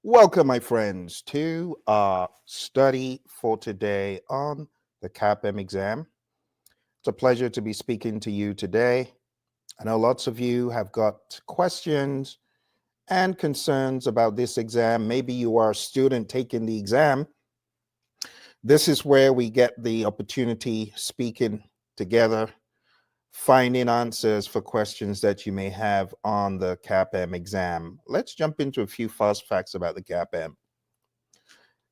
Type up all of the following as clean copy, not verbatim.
Welcome, my friends, to our study for today on the CAPM exam. It's a pleasure to be speaking to you today. I know lots of you have got questions and concerns about this exam. Maybe you are a student taking the exam. This is where we get the opportunity speaking together, finding answers for questions that you may have on the CAPM exam. Let's jump into a few fast facts about the CAPM.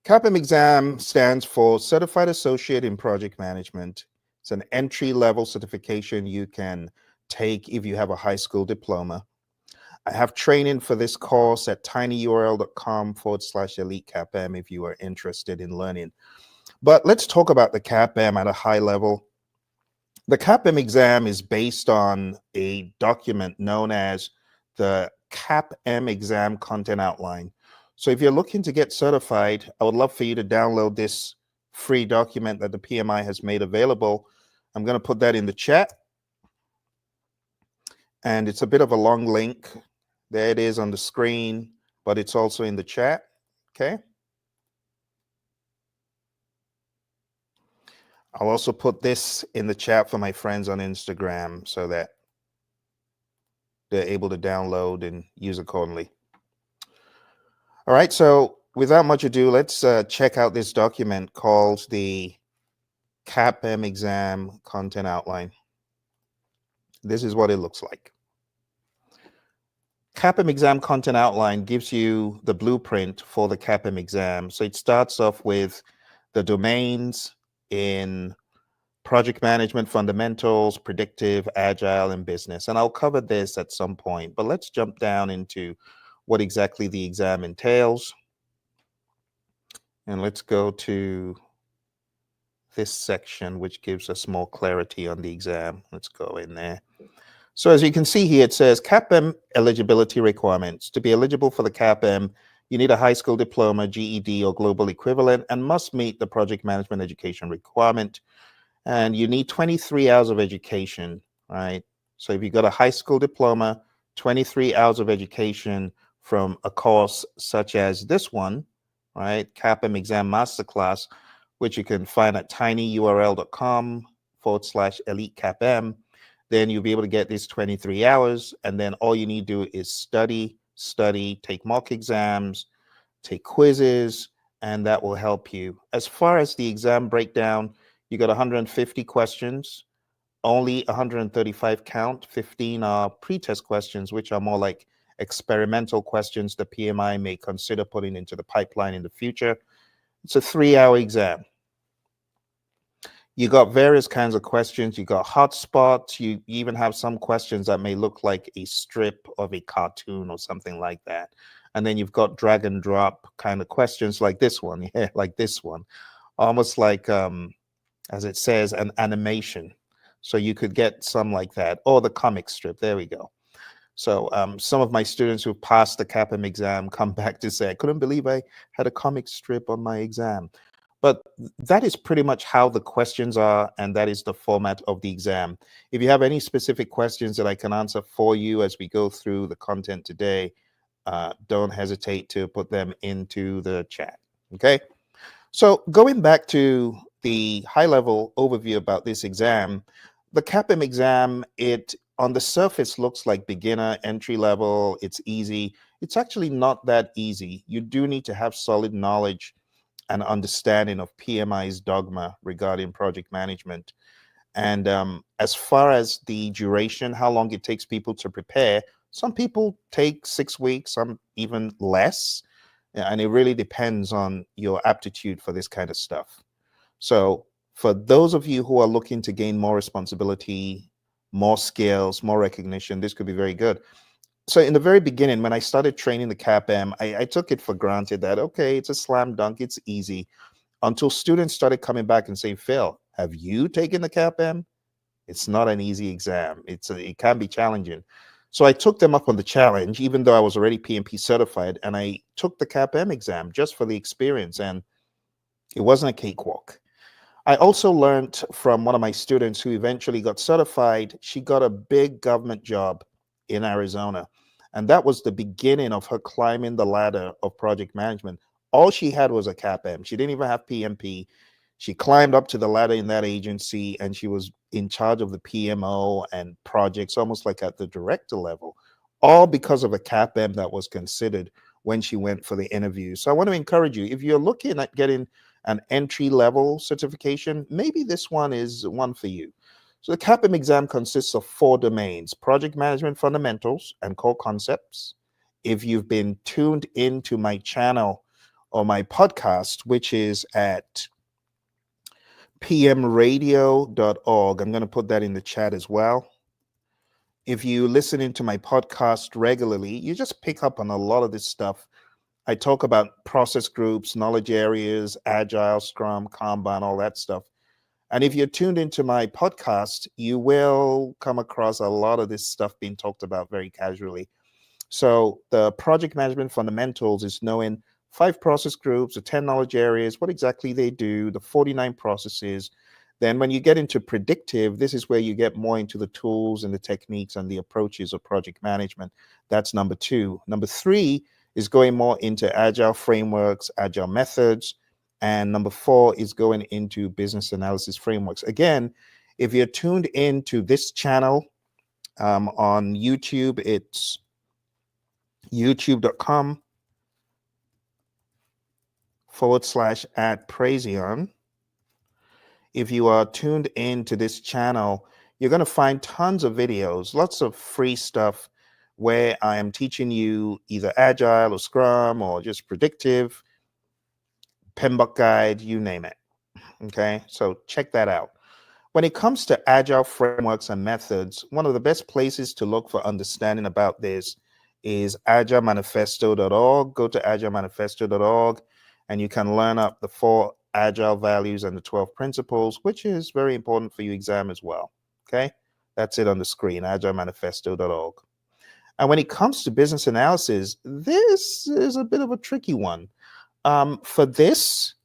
CAPM exam stands for Certified Associate in Project Management. It's an entry-level certification you can take if you have a high school diploma. I have training for this course at tinyurl.com/elite CAPM if you are interested in learning. But let's talk about the CAPM at a high level. The CAPM exam is based on a document known as the CAPM exam content outline. So if you're looking to get certified, I would love for you to download this free document that the PMI has made available. I'm going to put that in the chat. And it's a bit of a long link. There it is on the screen, but it's also in the chat. Okay. I'll also put this in the chat for my friends on Instagram so that they're able to download and use accordingly. All right, so without much ado, let's check out this document called the CAPM exam content outline. This is what it looks like. CAPM exam content outline gives you the blueprint for the CAPM exam. So it starts off with the domains in project management fundamentals, predictive, agile, and business. And I'll cover this at some point, but let's jump down into what exactly the exam entails. And let's go to this section, which gives us more clarity on the exam. Let's go in there. So as you can see here, it says CAPM eligibility requirements. To be eligible for the CAPM, you need a high school diploma, GED, or global equivalent, and must meet the project management education requirement. And you need 23 hours of education, right? So if you got a high school diploma, 23 hours of education from a course such as this one, right? CAPM Exam Masterclass, which you can find at tinyurl.com/elite CAPM, then you'll be able to get these 23 hours. And then all you need to do is study, take mock exams, take quizzes, and that will help you. As far as the exam breakdown, you got 150 questions, only 135 count, 15 are pre-test questions, which are more like experimental questions the PMI may consider putting into the pipeline in the future. It's a 3-hour exam. You got various kinds of questions. You got hotspots. You even have some questions that may look like a strip of a cartoon or something like that. And then you've got drag and drop kind of questions like this one. Yeah, like this one. Almost like, as it says, an animation. So you could get some like that, or the comic strip. There we go. So some of my students who passed the CAPM exam come back to say, I couldn't believe I had a comic strip on my exam. But that is pretty much how the questions are, and that is the format of the exam. If you have any specific questions that I can answer for you as we go through the content today, don't hesitate to put them into the chat, okay? So going back to the high-level overview about this exam, the CAPM exam, it on the surface looks like beginner, entry level, it's easy. It's actually not that easy. You do need to have solid knowledge and understanding of PMI's dogma regarding project management. And as far as the duration, how long it takes people to prepare, some people take 6 weeks, some even less. And it really depends on your aptitude for this kind of stuff. So for those of you who are looking to gain more responsibility, more skills, more recognition, this could be very good. So in the very beginning, when I started training the CAPM, I took it for granted that, okay, it's a slam dunk, it's easy, until students started coming back and saying, Phil, have you taken the CAPM? It's not an easy exam. It can be challenging. So I took them up on the challenge, even though I was already PMP certified, and I took the CAPM exam just for the experience, and it wasn't a cakewalk. I also learned from one of my students who eventually got certified. She got a big government job in Arizona. And that was the beginning of her climbing the ladder of project management. All she had was a CAPM. She didn't even have PMP. She climbed up to the ladder in that agency and she was in charge of the PMO and projects, almost like at the director level, all because of a CAPM that was considered when she went for the interview. So I want to encourage you, if you're looking at getting an entry level certification, maybe this one is one for you. So the CAPM exam consists of 4 domains: project management fundamentals and core concepts. If you've been tuned into my channel or my podcast, which is at pmradio.org, I'm going to put that in the chat as well. If you listen into my podcast regularly, you just pick up on a lot of this stuff. I talk about process groups, knowledge areas, agile, scrum, Kanban, all that stuff. And if you're tuned into my podcast, you will come across a lot of this stuff being talked about very casually. So the project management fundamentals is knowing 5 process groups, the 10 knowledge areas, what exactly they do, the 49 processes. Then when you get into predictive, this is where you get more into the tools and the techniques and the approaches of project management. That's number 2. Number 3 is going more into agile frameworks, agile methods. And number 4 is going into business analysis frameworks. Again, if you're tuned into this channel on YouTube, it's youtube.com/@Praision. If you are tuned into this channel, you're going to find tons of videos, lots of free stuff where I am teaching you either agile or scrum or just predictive, PMBOK guide, you name it. Okay, so check that out. When it comes to agile frameworks and methods, one of the best places to look for understanding about this is agilemanifesto.org. Go to agilemanifesto.org and you can learn up the 4 agile values and the 12 principles, which is very important for your exam as well. Okay, that's it on the screen, agilemanifesto.org. And when it comes to business analysis, this is a bit of a tricky one. For this,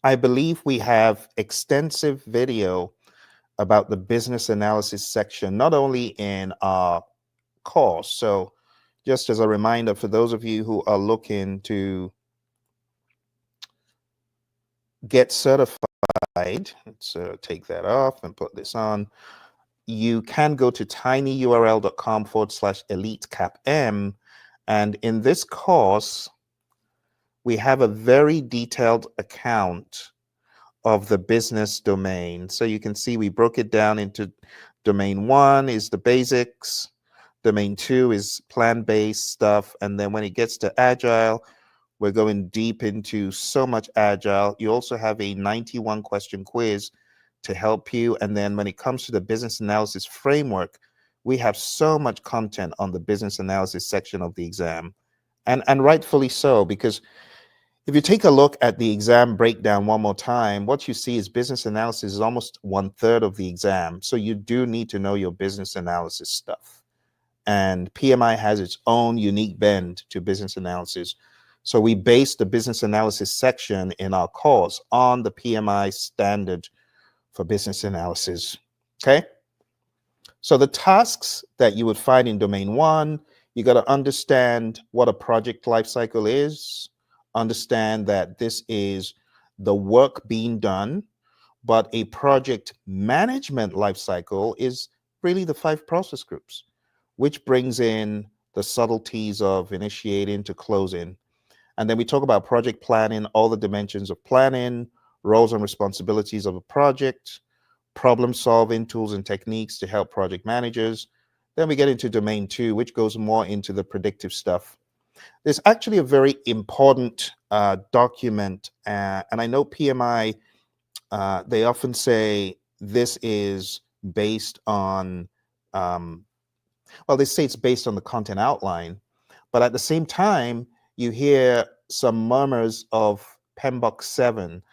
I believe we have extensive video about the business analysis section, not only in our course. So just as a reminder for those of you who are looking to get certified, let's take that off and put this on. You can go to tinyurl.com/elitecapm. And in this course, we have a very detailed account of the business domain. So you can see we broke it down into domain 1 is the basics, domain 2 is plan-based stuff, and then when it gets to agile, we're going deep into so much agile. You also have a 91 question quiz to help you. And then when it comes to the business analysis framework, we have so much content on the business analysis section of the exam. And rightfully so, because if you take a look at the exam breakdown one more time, what you see is business analysis is almost 1/3 of the exam. So you do need to know your business analysis stuff. And PMI has its own unique bend to business analysis. So we base the business analysis section in our course on the PMI standard for business analysis. Okay. So the tasks that you would find in domain 1, you got to understand what a project lifecycle is, understand that this is the work being done, but a project management lifecycle is really the 5 process groups, which brings in the subtleties of initiating to closing. And then we talk about project planning, all the dimensions of planning, roles and responsibilities of a project, problem solving tools and techniques to help project managers. Then we get into domain 2, which goes more into the predictive stuff. There's actually a very important document, and I know PMI, they often say this is based on, well, they say it's based on the content outline, but at the same time, you hear some murmurs of PMBOK 7.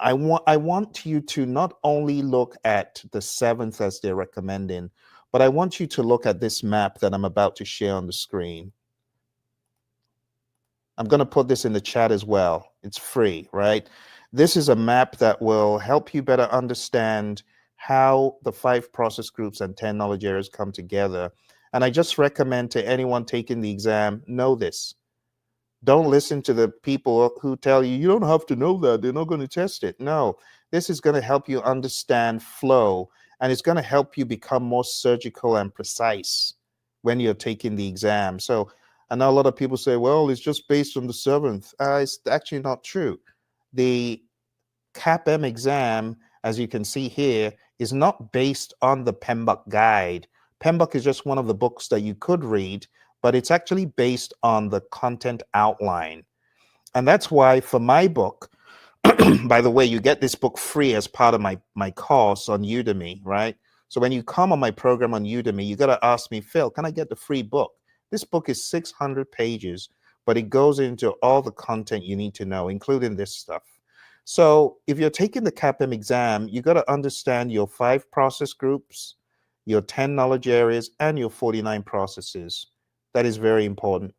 I want you to not only look at the 7th as they're recommending, but I want you to look at this map that I'm about to share on the screen. I'm going to put this in the chat as well. It's free, right? This is a map that will help you better understand how the 5 process groups and 10 knowledge areas come together. And I just recommend to anyone taking the exam, know this. Don't listen to the people who tell you, you don't have to know that. They're not going to test it. No, this is going to help you understand flow, and it's going to help you become more surgical and precise when you're taking the exam. So I know a lot of people say, well, it's just based on the seventh. It's actually not true. The CAPM exam, as you can see here, is not based on the PMBOK guide. PMBOK is just one of the books that you could read, but it's actually based on the content outline. And that's why for my book, by the way, you get this book free as part of my course on Udemy, right? So when you come on my program on Udemy, you got to ask me, Phil, can I get the free book? This book is 600 pages, but it goes into all the content you need to know, including this stuff. So if you're taking the CAPM exam, you got to understand your 5 process groups, your 10 knowledge areas, and your 49 processes. That is very important.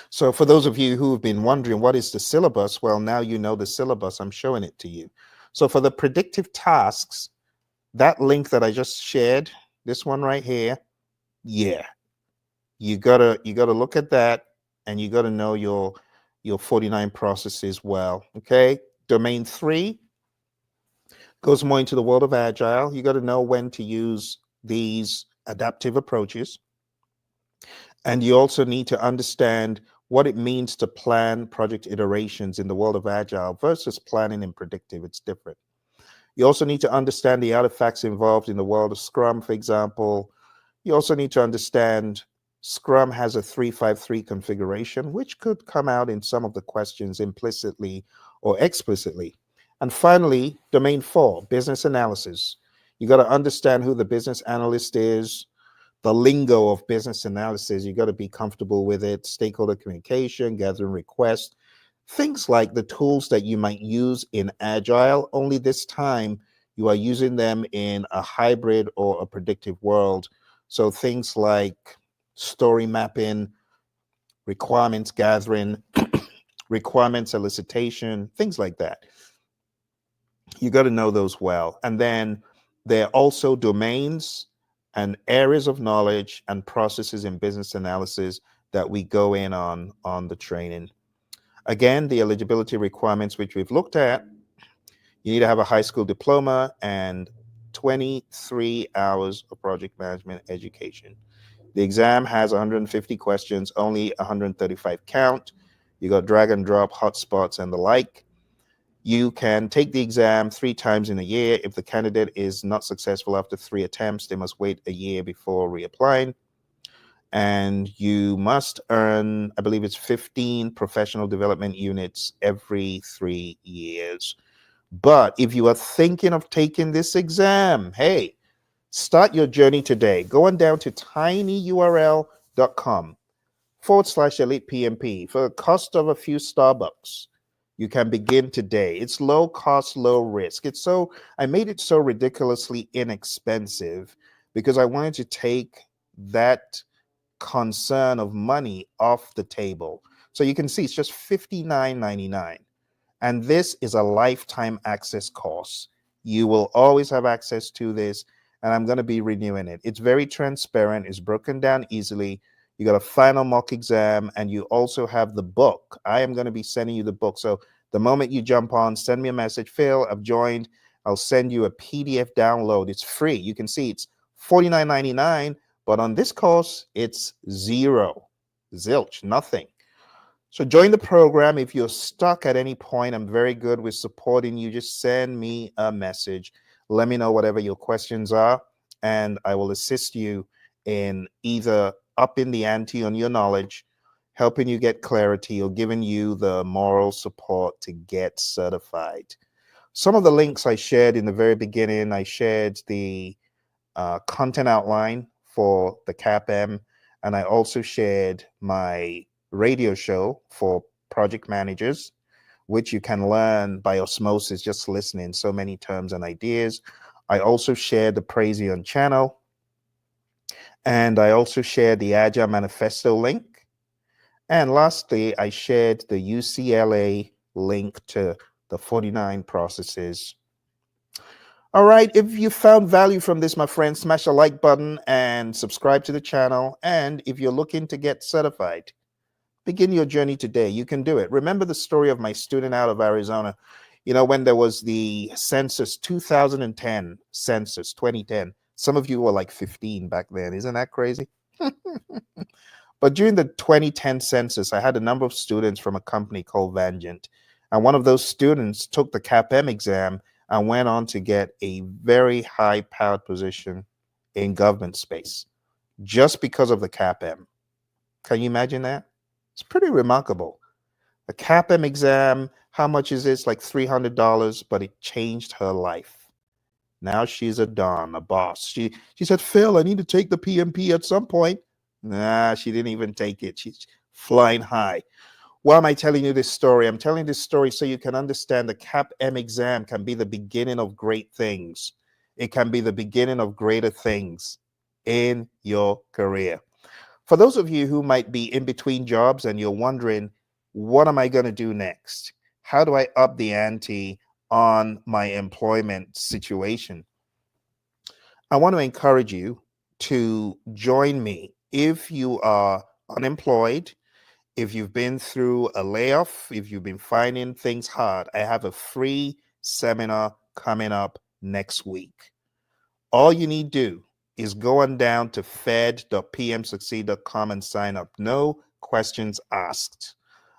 So for those of you who have been wondering what is the syllabus, well, now you know the syllabus. I'm showing it to you. So for the predictive tasks, that link that I just shared, this one right here, yeah, you gotta look at that, and you gotta know your 49 processes well. Okay, domain 3 goes more into the world of agile. You got to know when to use these adaptive approaches. And you also need to understand what it means to plan project iterations in the world of agile versus planning in predictive. It's different. You also need to understand the artifacts involved in the world of Scrum, for example. You also need to understand Scrum has a 3-5-3 configuration, which could come out in some of the questions implicitly or explicitly. And finally, domain 4, business analysis. You got to understand who the business analyst is, the lingo of business analysis. You got to be comfortable with it, stakeholder communication, gathering requests, things like the tools that you might use in Agile, only this time you are using them in a hybrid or a predictive world. So things like story mapping, requirements gathering, requirements elicitation, things like that. You got to know those well. And then there are also domains and areas of knowledge and processes in business analysis that we go in on the training. Again, the eligibility requirements, which we've looked at, you need to have a high school diploma and 23 hours of project management education. The exam has 150 questions, only 135 count. You got drag and drop, hotspots, and the like. You can take the exam 3 times in a year. If the candidate is not successful after 3 attempts, they must wait a year before reapplying. And you must earn, I believe it's 15 professional development units every 3 years. But if you are thinking of taking this exam, hey, start your journey today. Go on down to tinyurl.com/ElitePMP for the cost of a few Starbucks. You can begin today. It's low cost, low risk. I made it so ridiculously inexpensive because I wanted to take that concern of money off the table. So you can see it's just $59.99. And this is a lifetime access course. You will always have access to this, and I'm going to be renewing it. It's very transparent. It's broken down easily. You got a final mock exam, and you also have the book. I am going to be sending you the book. So the moment you jump on, send me a message. Phil, I've joined. I'll send you a PDF download. It's free. You can see it's $49.99, but on this course, it's zero, zilch, nothing. So join the program. If you're stuck at any point, I'm very good with supporting you. Just send me a message. Let me know whatever your questions are, and I will assist you in either upping the ante on your knowledge, helping you get clarity, or giving you the moral support to get certified. Some of the links I shared in the very beginning, I shared the content outline for the CAPM, and I also shared my radio show for project managers, which you can learn by osmosis, just listening, so many terms and ideas. I also shared the Praizion channel, and I also shared the Agile Manifesto link. And lastly, I shared the UCLA link to the 49 processes. All right, if you found value from this, my friend, smash the like button and subscribe to the channel. And if you're looking to get certified, begin your journey today. You can do it. Remember the story of my student out of Arizona. You know, when there was the census, 2010 census, 2010. Some of you were like 15 back then. Isn't that crazy? But during the 2010 census, I had a number of students from a company called Vangent. And one of those students took the CAPM exam and went on to get a very high powered position in government space just because of the CAPM. Can you imagine that? It's pretty remarkable. The CAPM exam, how much is this? Like $300, but it changed her life. Now she's a don, a boss. She said, Phil, I need to take the PMP at some point. Nah, she didn't even take it. She's flying high. Why am I telling you this story? I'm telling this story so you can understand the CAPM exam can be the beginning of great things. It can be the beginning of greater things in your career. For those of you who might be in between jobs and you're wondering, what am I going to do next? How do I up the ante on my employment situation? I want to encourage you to join me if you are unemployed, if you've been through a layoff, if you've been finding things hard. I have a free seminar coming up next week. All you need to do is go on down to fed.pmsucceed.com and sign up. No questions asked.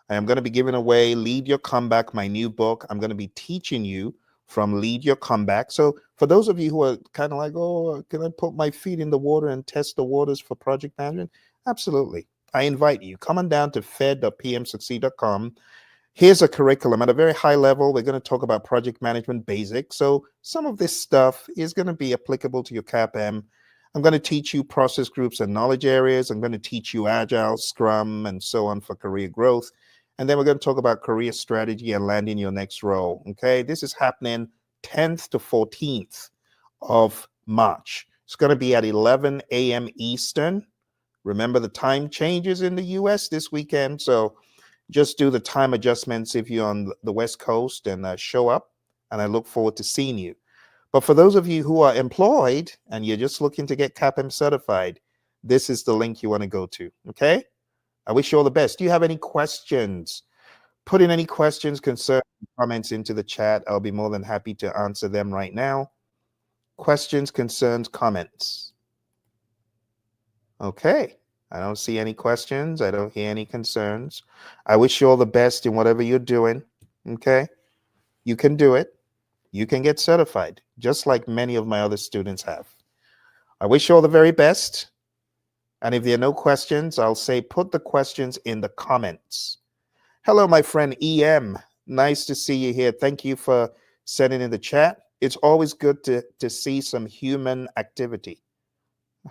I am going to be giving away Lead Your Comeback, my new book. I'm going to be teaching you from Lead Your Comeback. So for those of you who are kind of like, oh, can I put my feet in the water and test the waters for project management? Absolutely. I invite you. Come on down to fed.pmsucceed.com. Here's a curriculum at a very high level. We're going to talk about project management basics. So some of this stuff is going to be applicable to your CAPM. I'm going to teach you process groups and knowledge areas. I'm going to teach you Agile, Scrum, and so on for career growth. And then we're going to talk about career strategy and landing your next role. Okay, this is happening 10th to 14th of March. It's going to be at 11 a.m. Eastern. Remember, the time changes in the US this weekend. So just do the time adjustments if you're on the West Coast and show up. And I look forward to seeing you. But for those of you who are employed and you're just looking to get CAPM certified, this is the link you want to go to. Okay. I wish you all the best. Do you have any questions? Put in any questions, concerns, comments into the chat. I'll be more than happy to answer them right now. Questions, concerns, comments. Okay. I don't see any questions. I don't hear any concerns. I wish you all the best in whatever you're doing. Okay. You can do it. You can get certified, just like many of my other students have. I wish you all the very best. And if there are no questions, I'll say put the questions in the comments. Hello, my friend EM. Nice to see you here. Thank you for sending in the chat. It's always good to see some human activity.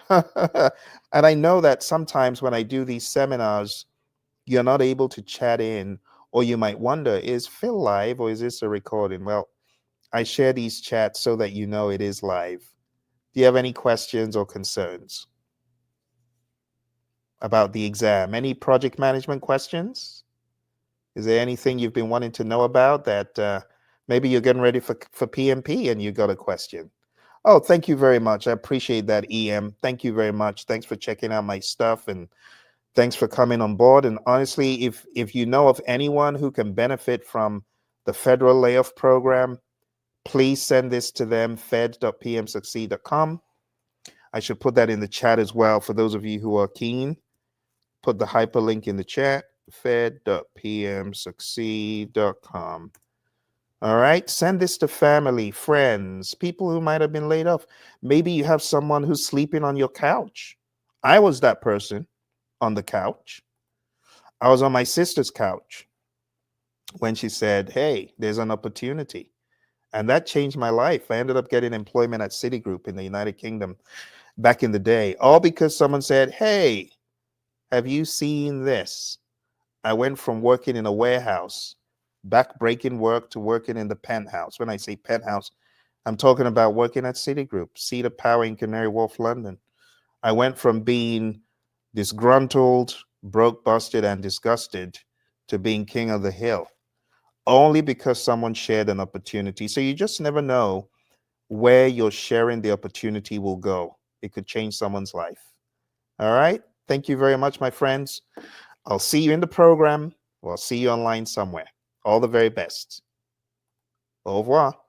And I know that sometimes when I do these seminars, you're not able to chat in, or you might wonder, is Phil live or is this a recording? Well, I share these chats so that you know it is live. Do you have any questions or concerns about the exam? Any project management questions? Is there anything you've been wanting to know about that maybe you're getting ready for PMP and you got a question? Oh, thank you very much. I appreciate that, EM. Thank you very much. Thanks for checking out my stuff and thanks for coming on board. And honestly, if you know of anyone who can benefit from the federal layoff program, please send this to them, fed.pmsucceed.com. I should put that in the chat as well for those of you who are keen. Put the hyperlink in the chat, fed.pmsucceed.com. All right, send this to family, friends, people who might have been laid off. Maybe you have someone who's sleeping on your couch. I was that person on the couch. I was on my sister's couch when she said, hey, there's an opportunity. And that changed my life. I ended up getting employment at Citigroup in the United Kingdom back in the day, all because someone said, hey, have you seen this? I went from working in a warehouse, back-breaking work, to working in the penthouse. When I say penthouse, I'm talking about working at Citigroup, Cedar Power in Canary Wharf, London. I went from being disgruntled, broke, busted, and disgusted to being king of the hill, only because someone shared an opportunity. So you just never know where you're sharing the opportunity will go. It could change someone's life. All right. Thank you very much, my friends. I'll see you in the program, or I'll see you online somewhere. All the very best. Au revoir.